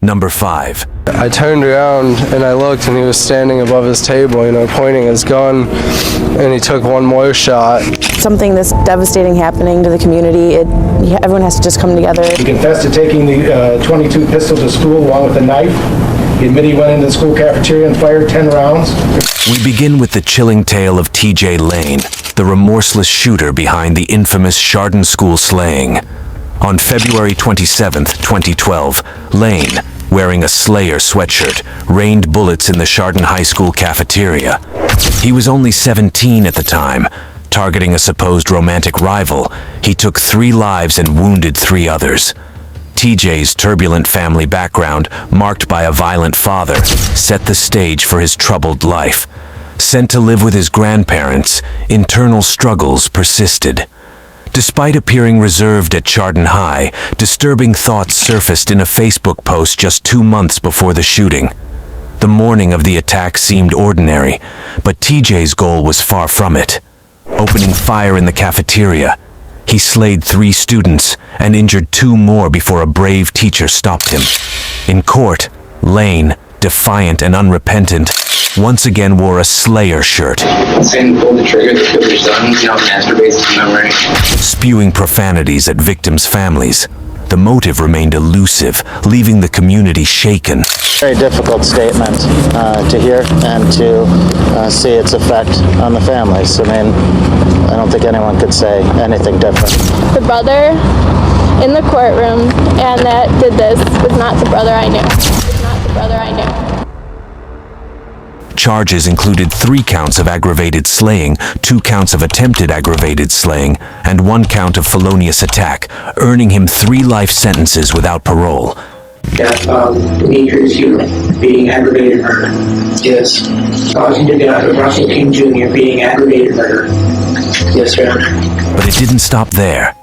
Number 5. I turned around and I looked and he was standing above his table, pointing his gun, and he took one more shot. Something that's devastating happening to the community, everyone has to just come together. He confessed to taking the .22 pistol to school along with a knife. He admitted he went into the school cafeteria and fired 10 rounds. We begin with the chilling tale of T.J. Lane, the remorseless shooter behind the infamous Chardon School slaying. On February 27, 2012, Lane, wearing a Slayer sweatshirt, rained bullets in the Chardon High School cafeteria. He was only 17 at the time. Targeting a supposed romantic rival, he took 3 lives and wounded 3 others. TJ's turbulent family background, marked by a violent father, set the stage for his troubled life. Sent to live with his grandparents, internal struggles persisted. Despite appearing reserved at Chardon High, disturbing thoughts surfaced in a Facebook post just 2 months before the shooting. The morning of the attack seemed ordinary, but TJ's goal was far from it. Opening fire in the cafeteria, he slayed 3 students and injured 2 more before a brave teacher stopped him. In court, Lane, defiant and unrepentant, once again wore a Slayer shirt. Saying pull the trigger to kill your son, masturbates to memory. Spewing profanities at victims' families. The motive remained elusive, leaving the community shaken. Very difficult statement to hear and to see its effect on the families. I don't think anyone could say anything different. The brother in the courtroom and that did this was not the brother I knew. Was not the brother I knew. Charges included 3 counts of aggravated slaying, 2 counts of attempted aggravated slaying, and 1 count of felonious attack, earning him 3 life sentences without parole. Death of Demetrius Hewlett, being aggravated murder. Yes. Causing the death of Russell King Jr., being aggravated murder. Yes, sir. But it didn't stop there.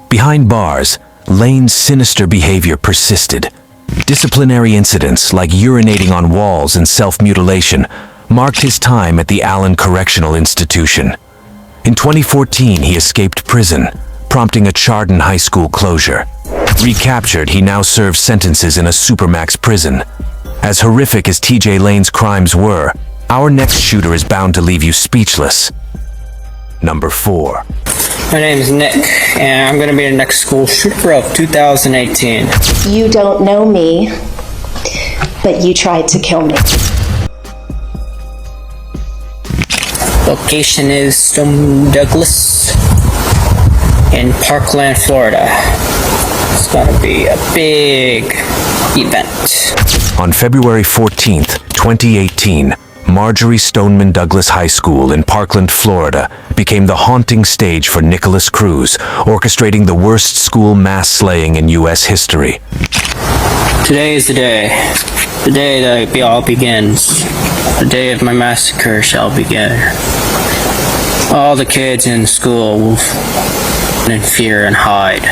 Behind bars, Lane's sinister behavior persisted. Disciplinary incidents like urinating on walls and self-mutilation marked his time at the Allen Correctional Institution. In 2014, he escaped prison, prompting a Chardon High School closure. Recaptured, he now serves sentences in a supermax prison. As horrific as T.J. Lane's crimes were, our next shooter is bound to leave you speechless. Number 4. My name is Nick, and I'm going to be the next school shooter of 2018. You don't know me, but you tried to kill me. Location is Stoneman Douglas in Parkland, Florida. It's going to be a big event. On February 14th, 2018, Marjory Stoneman Douglas High School in Parkland, Florida, became the haunting stage for Nikolas Cruz, orchestrating the worst school mass slaying in U.S. history. Today is the day that it all begins. The day of my massacre shall begin. All the kids in school will in fear and hide.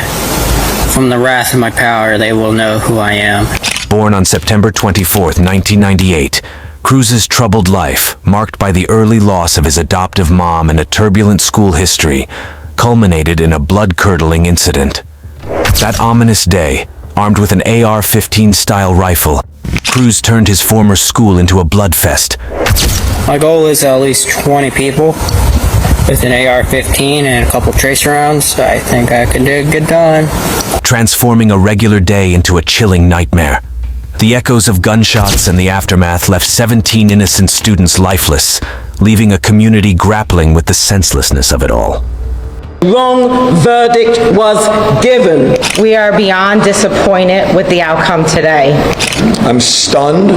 From the wrath of my power, they will know who I am. Born on September 24th, 1998, Cruz's troubled life, marked by the early loss of his adoptive mom and a turbulent school history, culminated in a blood-curdling incident. That ominous day, armed with an AR-15 style rifle, Cruz turned his former school into a bloodfest. My goal is at least 20 people with an AR-15 and a couple tracer rounds. I think I can do a good time. Transforming a regular day into a chilling nightmare. The echoes of gunshots and the aftermath left 17 innocent students lifeless, leaving a community grappling with the senselessness of it all. Wrong verdict was given. We are beyond disappointed with the outcome today. I'm stunned.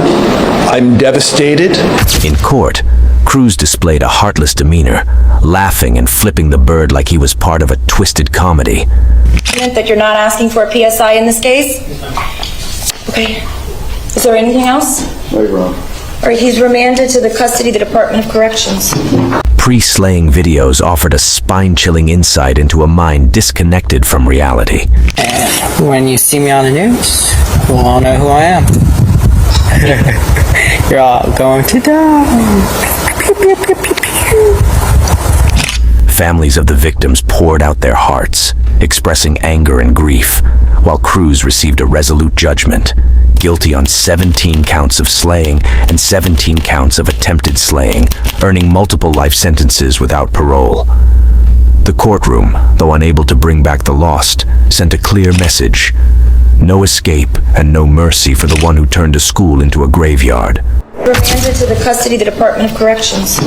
I'm devastated. In court, Cruz displayed a heartless demeanor, laughing and flipping the bird like he was part of a twisted comedy. That you're not asking for a PSI in this case? Okay. Is there anything else? Very wrong. All right, he's remanded to the custody of the Department of Corrections. Pre-slaying videos offered a spine-chilling insight into a mind disconnected from reality. And when you see me on the news, you'll all know who I am. You're all going to die. Families of the victims poured out their hearts, expressing anger and grief, while Cruz received a resolute judgment. guilty on 17 counts of slaying and 17 counts of attempted slaying, earning multiple life sentences without parole. The courtroom, though unable to bring back the lost, sent a clear message: no escape and no mercy for the one who turned a school into a graveyard. Remanded to the custody of the Department of Corrections.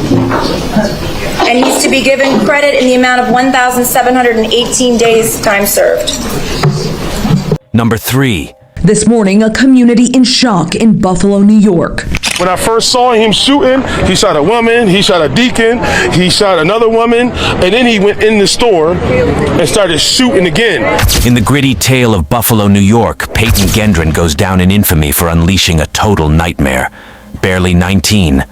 And he's to be given credit in the amount of 1,718 days time served. Number 3. This morning, a community in shock in Buffalo, New York. When I first saw him shooting, he shot a woman, he shot a deacon, he shot another woman, and then he went in the store and started shooting again. In the gritty tale of Buffalo, New York, Peyton Gendron goes down in infamy for unleashing a total nightmare. Barely 19.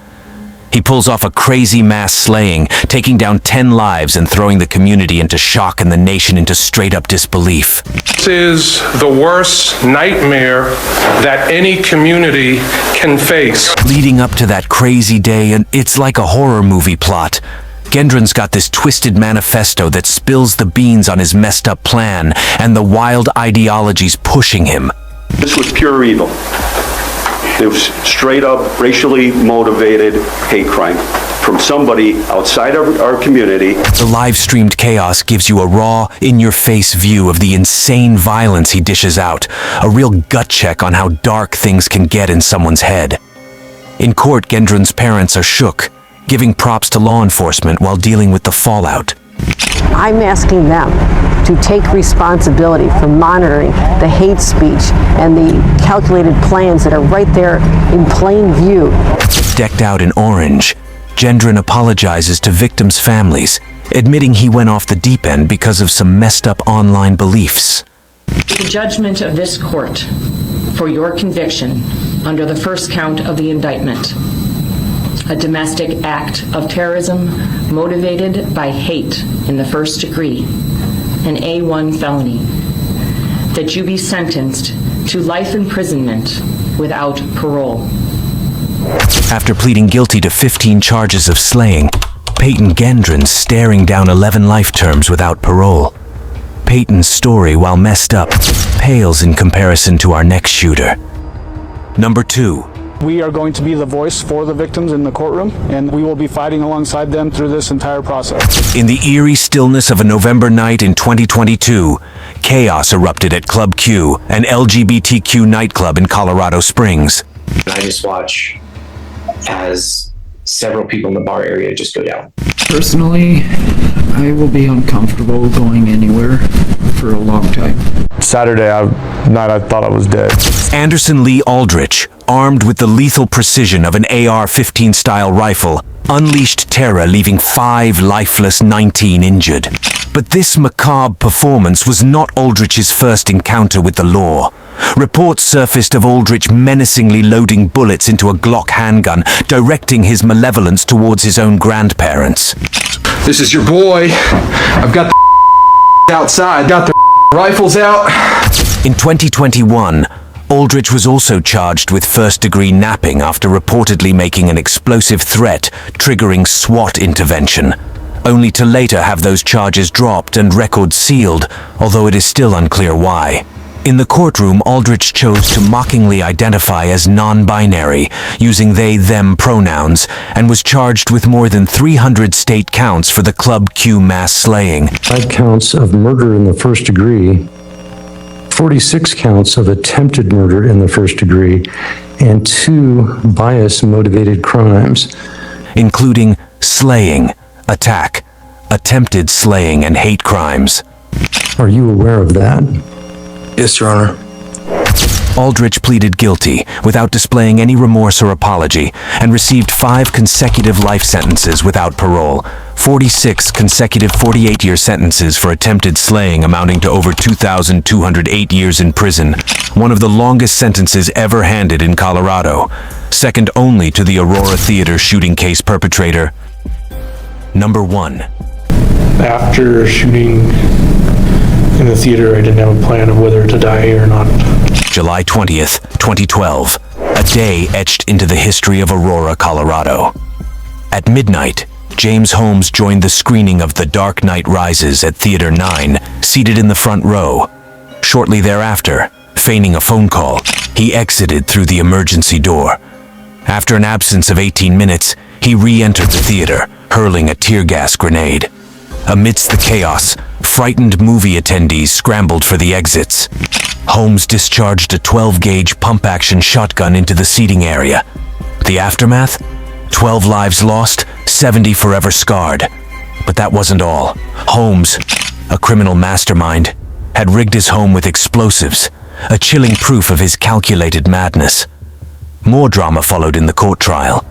He pulls off a crazy mass slaying, taking down 10 lives and throwing the community into shock and the nation into straight-up disbelief. This is the worst nightmare that any community can face. Leading up to that crazy day, and it's like a horror movie plot. Gendron's got this twisted manifesto that spills the beans on his messed up plan and the wild ideologies pushing him. This was pure evil. It was straight up racially motivated hate crime from somebody outside our community. The live-streamed chaos gives you a raw, in-your-face view of the insane violence he dishes out, a real gut check on how dark things can get in someone's head. In court, Gendron's parents are shook, giving props to law enforcement while dealing with the fallout. I'm asking them to take responsibility for monitoring the hate speech and the calculated plans that are right there in plain view. Decked out in orange, Gendron apologizes to victims' families, admitting he went off the deep end because of some messed up online beliefs. The judgment of this court for your conviction under the first count of the indictment, a domestic act of terrorism motivated by hate in the first degree, an A1 felony, that you be sentenced to life imprisonment without parole. After pleading guilty to 15 charges of slaying, Peyton Gendron's staring down 11 life terms without parole. Peyton's story, while messed up, pales in comparison to our next shooter. Number 2. We are going to be the voice for the victims in the courtroom, and we will be fighting alongside them through this entire process. In the eerie stillness of a November night in 2022, chaos erupted at Club Q, an LGBTQ nightclub in Colorado Springs. I just watch as several people in the bar area just go down. Personally, I will be uncomfortable going anywhere for a long time. Saturday night, I thought I was dead. Anderson Lee Aldrich, armed with the lethal precision of an AR-15 style rifle, unleashed terror, leaving 5 lifeless, 19 injured. But this macabre performance was not Aldrich's first encounter with the law. Reports surfaced of Aldrich menacingly loading bullets into a Glock handgun, directing his malevolence towards his own grandparents. This is your boy. I've got the outside, got the rifles out. In 2021, Aldrich was also charged with first-degree napping after reportedly making an explosive threat, triggering SWAT intervention, only to later have those charges dropped and records sealed, although it is still unclear why. In the courtroom, Aldrich chose to mockingly identify as non-binary, using they-them pronouns, and was charged with more than 300 state counts for the Club Q mass slaying. 5 counts of murder in the first degree, 46 counts of attempted murder in the first degree, and 2 bias-motivated crimes, including slaying, attack, attempted slaying, and hate crimes. Are you aware of that? Yes, Your Honor. Aldrich pleaded guilty without displaying any remorse or apology and received 5 consecutive life sentences without parole, 46 consecutive 48-year sentences for attempted slaying amounting to over 2,208 years in prison, one of the longest sentences ever handed in Colorado, second only to the Aurora Theater shooting case perpetrator. Number 1. After shooting in the theater, I didn't have a plan of whether to die or not. July 20th, 2012, a day etched into the history of Aurora, Colorado. At midnight, James Holmes joined the screening of The Dark Knight Rises at Theater 9, seated in the front row. Shortly thereafter, feigning a phone call, he exited through the emergency door. After an absence of 18 minutes, he re-entered the theater, hurling a tear gas grenade. Amidst the chaos, frightened movie attendees scrambled for the exits. Holmes discharged a 12-gauge pump-action shotgun into the seating area. The aftermath? 12 lives lost, 70 forever scarred. But that wasn't all. Holmes, a criminal mastermind, had rigged his home with explosives, a chilling proof of his calculated madness. More drama followed in the court trial.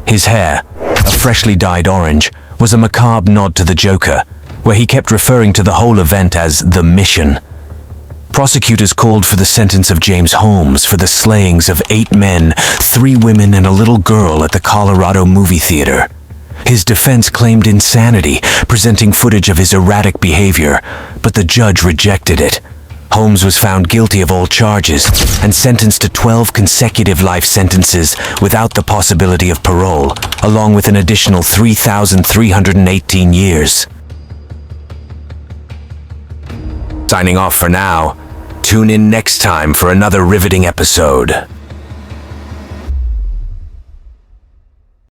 His hair, a freshly dyed orange, was a macabre nod to the Joker, where he kept referring to the whole event as the mission. Prosecutors called for the sentence of James Holmes for the slayings of 8 men, 3 women, and a little girl at the Colorado movie theater. His defense claimed insanity, presenting footage of his erratic behavior, but the judge rejected it. Holmes was found guilty of all charges and sentenced to 12 consecutive life sentences without the possibility of parole, along with an additional 3,318 years. Signing off for now. Tune in next time for another riveting episode.